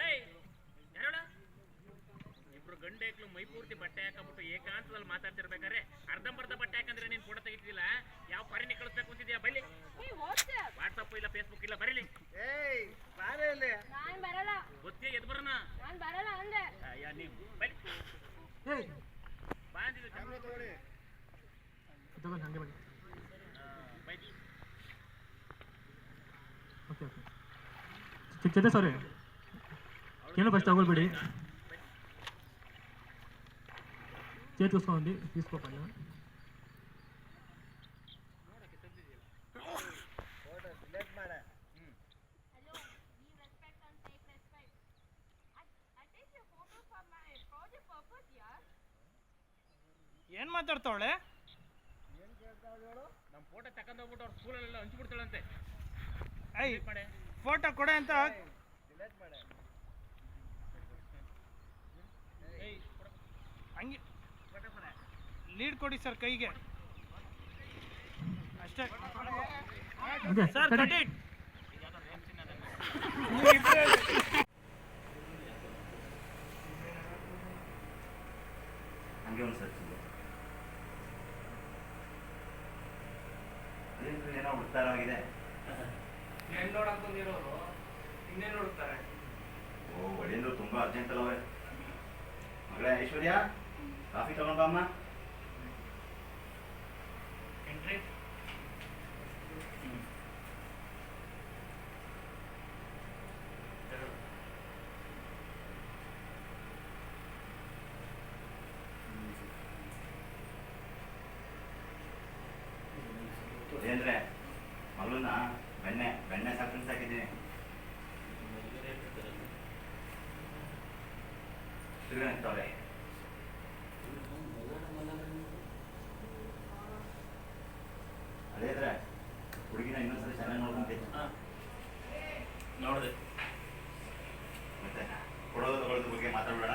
ಏಯ್ ಯಾರೋಳ ಇಬ್ರು ಗಂಡೇಕ್ಲು ಮೈ ಪೂರ್ತಿ ಬಟ್ಟೆ ಹಾಕೊಂಡ್ಬಿಟ್ಟು ಏಕಾಂತದಲ್ಲಿ ಮಾತಾಡ್ತಿರ್ಬೇಕಾದ್ರೆ ಅರ್ಧಂಬರ್ಧ ಬಟ್ಟೆ ಹಾಕಂದ್ರೆ ನೀನ್ ಫೋಟೋ ತೆಗಿತಿಲ್ಲ. ಯಾವ ಫಾರಿನ್ ಕಳಿಸ್ಬೇಕು ಅಂತಿದ್ಯಾ? ಬಲ್ಲಿ ವಾಟ್ಸಪ್ ಇಲ್ಲ ಫೇಸ್ಬುಕ್ ಇಲ್ಲ ಬರೀಲಿ. ಗೊತ್ತೇ ಎದ್ ಬರೋಣ ಅಯ್ಯ ನೀವು ಬನ್ನಿ ಬಾಂದಿದ್ದು ಕ್ಯಾಮ್ರಾ ತಗೊಳ್ಳಿ. ಹಂಗೆ ಬನ್ನಿ. ಓಕೆ ಓಕೆ ಚಿಕ್ಕ ಸರಿ ಕೇಳು ಫಸ್ಟ್ ತಗೊಳ್ಬೇಡಿ. చేతి చూసుకోండి తీసుకోపండి. ಏನ್ ಮಾತಾಡ್ತಾವಳೆ? ನಮ್ಮ ಫೋಟೋ ತಗೊಂಡು ಹೋಗ್ಬಿಟ್ಟು ಅವ್ರ ಸ್ಕೂಲಲ್ಲೆಲ್ಲ ಹಂಚ್ಬಿಡ್ತಾಳಂತೆ. ಐ ಫೋಟೋ ಕೊಡೆ ಅಂತ ಹಂಗೆ ಲೀಡ್ ಕೊಡಿ ಸರ್ ಕೈಗೆ ಅಷ್ಟೇ ಸರ್. Cut it. ಹಂಗೆ ಒಂದು ಸರ್ಚ್ ಏನೋ ಹುಡ್ತಾರಾಗಿದೆ. ಹೆಣ್ಣು ನೋಡಕ್ ಬಂದಿರೋರು ಇನ್ನೇನು ಹುಡುಕ್ತಾರೆ? ಓ ಒಳ್ಳೆಯದು ತುಂಬಾ ಅರ್ಜೆಂಟ್ ಅಲ್ಲವೇ ಮಗಳೇ. ಐಶ್ವರ್ಯ ಕಾಫಿ ತಗೊಂಡಮ್ಮ. ಏನ್ರೆ ಮಗಳನ್ನ ಬೆಣ್ಣೆ ಸಾಕಿದ್ದೀನಿ. ತಿರ್ಗಾ ನಿಂತವ್ರೆ. ಅದೇ ಇದ್ರೆ ಹುಡುಗಿನ ಇನ್ನೊಂದ್ಸರಿ ಚೆನ್ನಾಗಿ ನೋಡ್ಕೊಂತೆ. ನೋಡಿದೆ ಮತ್ತೆ ಕೊಡೋದು ತಗೊಳ್ಳೋದ್ರ ಬಗ್ಗೆ ಮಾತಾಡಬೇಡ.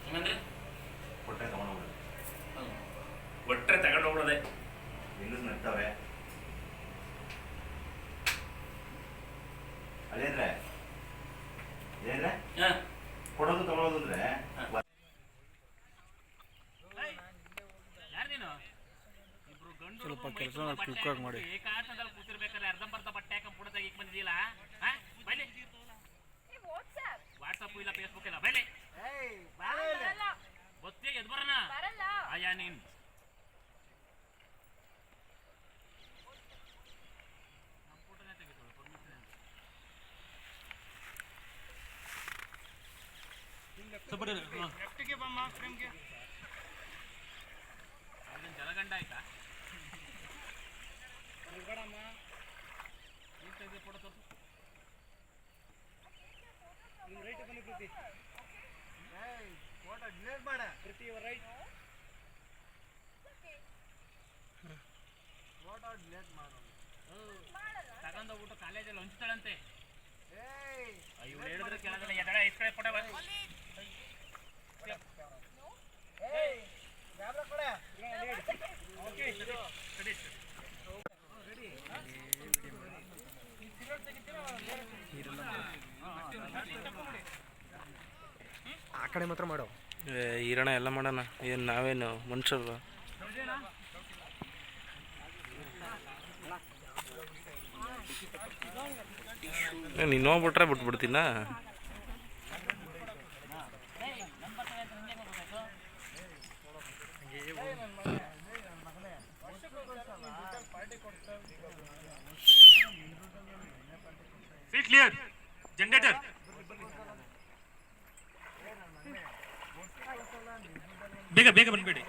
ಏನಂದ್ರೆ ಕೊಟ್ಟರೆ ತಗೊಂಡೋಗ್ಬಿಡೋದು. ಒಟ್ಟರೆ ತಗೊಂಡು ಹೋಗ್ಬಿಡೋದೆ. ಹೆಂಗಸ್ ನಗ್ತಾವ್ರೆ. ಅದೇಂದ್ರೆ ಏನ್ರೆ ಕೊಡೋದು ತಗೊಳ್ಳೋದು ಅಂದ್ರೆ ಯಾರು ನೀನು? ಇಬ್ರು ಗಂಡು ಸ್ವಲ್ಪ ಕೆಲಸ ಕ್ವಿಕ್ ಆಗಿ ಮಾಡಿ. ಏಕಾಂತದಲ್ಲಿ ಕೂತಿರ್ಬೇಕಾದ್ರೆ ಅರ್ಧಂಬರ್ಧ ಬಟ್ಟೆ ಹಾಕೊಂಡು ಫೋಟೋ ತೆಗಿಕ್ ಬಂದಿದ್ದೀಲ್ಲ. ಬನ್ನಿ. ವಾಟ್ಸಪ್ ಇಲ್ಲ ಫೇಸ್ಬುಕ್ ಇಲ್ಲ ಬನ್ನಿ. ಗೊತ್ತೇ ಎದ್ ಬರೋಣ ಅಯ್ಯ ನೀನ್ ಜಲಗಂಡ ಆಯ್ತಾ? ಫೋಟೋ ತೋರಿಸು. ರೈಟ್ ಬನ್ನಿ ಕೃತಿ. ಫೋಟೋ ಡಿಲೀಟ್ ಮಾಡ ಕೃತಿ. ರೈಟ್ ಫೋಟೋ ಡಿಲೀಟ್ ಮಾಡು. ತಗೊಂಡೋಗ್ಬಿಟ್ಟು ಕಾಲೇಜಲ್ಲಿ ಹಂಚ್ತಾಳಂತೆ. ಇವ್ರು ಹೇಳಿದ್ರೆ ಕೇಳೋದಿಲ್ಲ. ಎದಳ ಇಸ್ಕಡೆ ಫೋಟೋ ಆ ಕಡೆ ಮಾತ್ರ ಮಾಡೋ. ಈರಣ ಎಲ್ಲ ಮಾಡೋಣ. ಏನು ನಾವೇನು ಮನುಷ್ಯರು? ನೀನು ನೋಡ್ಬಿಟ್ರೆ ಬಿಟ್ಬಿಡ್ತೀನ. Clear generator. ಬೇಗ ಬೇಗ ಬಂದ್ಬೇಡಿ.